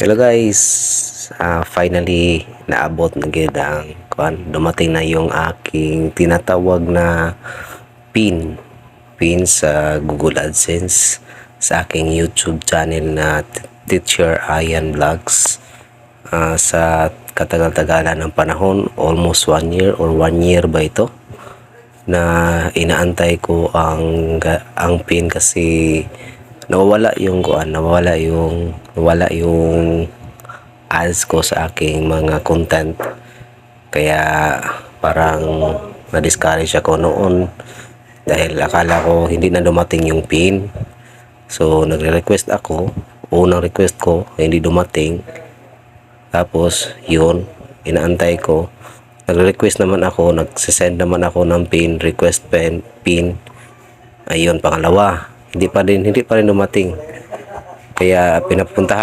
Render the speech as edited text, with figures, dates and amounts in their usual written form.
Hello guys, finally naabot na gid ang dumating na yung aking tinatawag na pin sa Google AdSense sa aking YouTube channel na Teacher Ian Vlogs. Sa katagal-tagalan ng panahon, almost 1 year or 1 year ba ito, na inaantay ko ang pin kasi nawala yung ads ko sa aking mga content, kaya parang na-discourage ako noon dahil akala ko hindi na dumating yung pin. So nagre-request ako, unang request ko hindi dumating, tapos yun inaantay ko, nagre-request naman ako, nagsisend naman ako ng pin request, pin ayun, pangalawa hindi pa rin dumating, kaya pinapuntahan